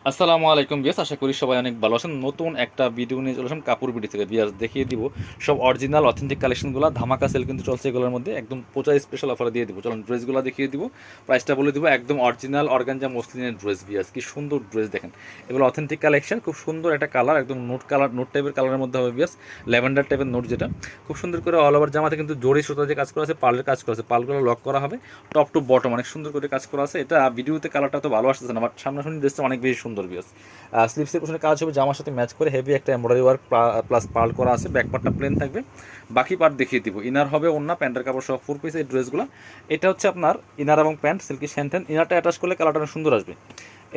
আসসালামু আলাইকুম বিয়াস, আশা করি সবাই অনেক ভালো আছেন। নতুন একটা ভিডিও নিয়ে চলে আসলাম কাপড় বিডি থেকে। বিয়াস দেখিয়ে দিব সব অরিজিনাল অথেন্টিক কালেকশনগুলো, ধামাকা সেল কিন্তু চলছে এগুলোর মধ্যে, একদম পূজা স্পেশাল অফার দিয়ে দিব। চলুন ড্রেসগুলো দেখিয়ে দিব, প্রাইসটা বলে দিব। একদম অরিজিনাল অর্গানজা মসলিনের ড্রেস। বিয়াস কি সুন্দর ড্রেস দেখেন, এগুলো অথেন্টিক কালেকশন, খুব সুন্দর একটা কালার, একদম নোট কালার, নোট টাইপের কালারের মধ্যে হবে বিয়াস, ল্যাভেন্ডার টাইপের নোট, যেটা খুব সুন্দর করে অল ওভার জামাতে কিন্তু জড়ি সুতা দিয়ে কাজ করা আছে, পার্লের কাজ করা আছে, পার্লগুলো লক করা হবে, টপ টু বটম অনেক সুন্দর করে কাজ করা আছে। এটা ভিডিওতে কালারটা তো ভালো আসতেছে না, বাট সামনাসামনি ড্রেসটা অনেক বেশি সুন্দর বিয়াস। স্লিপসের পিছনে কাজ হবে, জামার সাথে ম্যাচ করে হেভি একটা এমব্রয়ডারি ওয়ার্ক প্লাস পার্ল করা আছে। ব্যাক পার্টটা প্লেন থাকবে, বাকি পার্ট দেখিয়ে দিব। ইনার হবে ওন্না, প্যান্টের কাপড় সহ 4 পিস এই ড্রেসগুলো। এটা হচ্ছে আপনার ইনার এবং প্যান্ট সিল্কি শ্যান্টেন। ইনারটা অ্যাটাচ করলে কালারটা অনেক সুন্দর আসবে।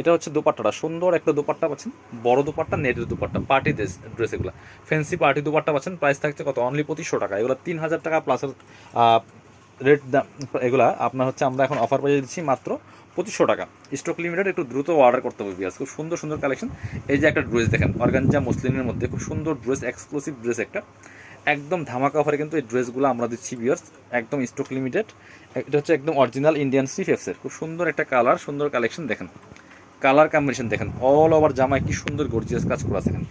এটা হচ্ছে দোপাট্টাটা, সুন্দর একটা দোপাট্টা পাচ্ছেন, বড় দোপাট্টা, নেটের দোপাট্টা, পার্টি ড্রেস এগুলো, ফ্যান্সি পার্টি দোপাট্টা পাচ্ছেন। প্রাইস থাকছে কত? অনলি 2500 টাকা। এগুলো 3000 টাকা প্লাসের রেট দাম। এগুলা আপনার হচ্ছে আমরা এখন অফার পেয়ে দিচ্ছি মাত্র 2500 টাকা। স্টক লিমিটেড, একটু দ্রুত অর্ডার করতে হবে বিয়াস। খুব সুন্দর সুন্দর কালেকশন। এই যে একটা ড্রেস দেখেন, অর্গানজা মুসলিমের মধ্যে খুব সুন্দর ড্রেস, এক্সক্লুসিভ ড্রেস একটা, একদম ধামাকা অফারে কিন্তু এই ড্রেসগুলো আমরা দিচ্ছি বিয়ার্স, একদম স্টক লিমিটেড। এটা হচ্ছে একদম অরিজিনাল ইন্ডিয়ান সিফেক্সের, খুব সুন্দর একটা কালার, সুন্দর কালেকশন দেখেন, কালার কম্বিনেশন দেখেন, অল ওভার জামায় কি সুন্দর গর্জিয়াস কাজ করা আছে এখানে।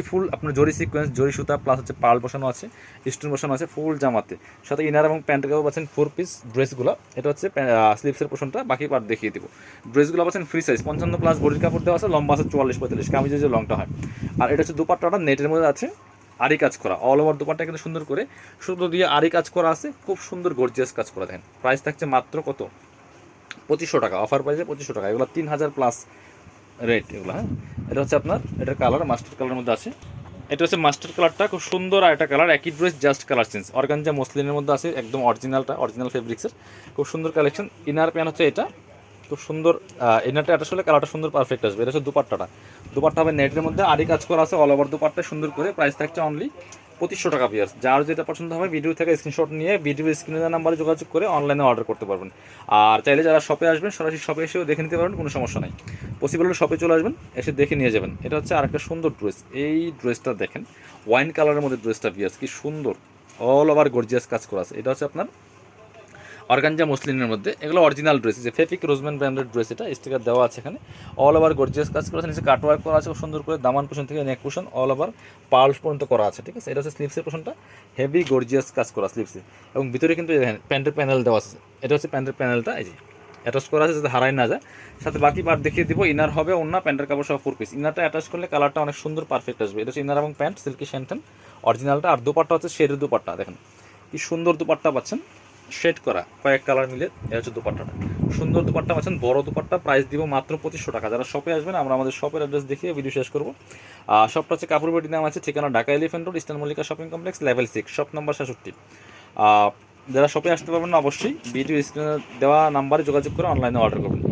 ফুল আপনার জরি সিকোয়েন্স, জরি সুতা প্লাস হচ্ছে পার্ল বসানো আছে, স্টোন বসানো আছে ফুল জামাতে, সাথে ইনার এবং প্যান্ট কাপড় পাচ্ছেন 4 পিস ড্রেসগুলো। এটা হচ্ছে স্লিপসের পোর্শনটা, বাকি পার্ট দেখিয়ে দিব। ড্রেসগুলো পাচ্ছেন ফ্রি সাইজ 55 প্লাস বডির কাপড় দেওয়া আছে, লম্বা আছে 44-45, কামিজের যে লংটা হয়। আর এটা হচ্ছে দুপাট্টাটা নেটের মধ্যে আছে, আরি কাজ করা, অল ওভার দুপাট্টা কিন্তু সুন্দর করে সুতো দিয়ে আরি কাজ করা আছে, খুব সুন্দর গর্জিয়াস কাজ করা দেখেন। প্রাইস থাকছে মাত্র কত? 2500 টাকা। অফার প্রাইসে 2500 টাকা। এগুলো 3000 প্লাস রেড এগুলো। হ্যাঁ, এটা হচ্ছে আপনার, এটার কালার মাস্টার কালারের মধ্যে আছে। এটা হচ্ছে মাস্টার কালারটা, খুব সুন্দর। আর একটা কালার, একই dress just colour change. Organza মসলিনের মধ্যে আছে, একদম অরিজিনালটা, অরিজিনাল ফেব্রিক্সের, খুব সুন্দর কালেকশন। ইনার প্যান্ট হচ্ছে এটা, খুব সুন্দর। ইনারটা এটা আসলে কালারটা সুন্দর পারফেক্ট আসবে। এটা হচ্ছে দুপাট্টাটা, দুপাট্টা হবে নেটের মধ্যে, আরি কাজ করা আছে, অল ওভার দুপাট্টা সুন্দর করে। প্রাইস থাকছে অনলি 2500 টাকা পিয়ার্স। যার যেটা পছন্দ হবে ভিডিও থেকে স্ক্রিনশট নিয়ে ভিডিও স্ক্রিনের নাম্বারে যোগাযোগ করে অনলাইনে অর্ডার করতে পারবেন। আর চাইলে যারা শপে আসবেন সরাসরি শপে এসেও দেখে নিতে পারবেন, কোনো সমস্যা নাই। পসিবল হলে শপে চলে আসবেন, এসে দেখে নিয়ে যাবেন। এটা হচ্ছে আরেকটা সুন্দর ড্রেস। এই ড্রেসটা দেখেন, ওয়াইন কালারের মধ্যে ড্রেসটা পিয়ার্স কি সুন্দর, অল ওভার গর্জিয়াস কাজ করা আছে। এটা হচ্ছে আপনার অর্গানজা মসলিনের মধ্যে, এগুলো অরিজিনাল ড্রেস, যে ফেফিক রোজম্যান ব্র্যান্ডের ড্রেস, এটা স্টিকার দেওয়া আছে এখানে। অল ওভার গর্জিয়াস কাজ করা আছে, নিচে কাটওয়ার্ক করা আছে খুব সুন্দর করে, দামান পোষণ থেকে নেক পোষণ অল ওভার পার্লস পর্যন্ত করা আছে, ঠিক আছে। এটা হচ্ছে স্লিপসের পোষণটা, হেভি গর্জিয়াস কাজ করা স্লিপসে, এবং ভিতরে কিন্তু প্যান্টের প্যানেল দেওয়া আছে। এটা হচ্ছে প্যান্টের প্যানেলটা, এই যে অ্যাটাচ করা আছে যাতে হারাই না যায়। সাথে বাকি পার্ট দেখিয়ে দিব। ইনার হবে অন্য, প্যান্টের কাপড় সহ 4 পিস। ইনারটা অ্যাটাচ করলে কালারটা অনেক সুন্দর পারফেক্ট আসবে। এটা হচ্ছে ইনার এবং প্যান্ট সিল্কি শ্যান্টেন অরিজিনালটা। আর দুপাট্টা হচ্ছে শেডের দুপাট্টা, দেখেন কি সুন্দর দুপাট্টা পাচ্ছেন, শেড করা কয়েক কালার মিলে। এটা হচ্ছে দুপাট্টাটা, সুন্দর দুপাট্টা পাচ্ছেন, বড় দুপাট্টা। প্রাইস দিব মাত্র 2500 টাকা। যারা শপে আসবেন, আমরা আমাদের শপের অ্যাড্রেস দেখিয়ে ভিডিও শেষ করবো। শপটা হচ্ছে কাপড় বিডি নাম আছে, ঠিকানা Dhaka elephant road, eastern Mallika shopping complex, level 6, shop number 66। যারা শপে আসতে পারবেন না, অবশ্যই ভিডিও স্ক্রিনে দেওয়া নাম্বারে যোগাযোগ করে অনলাইনে অর্ডার করবেন।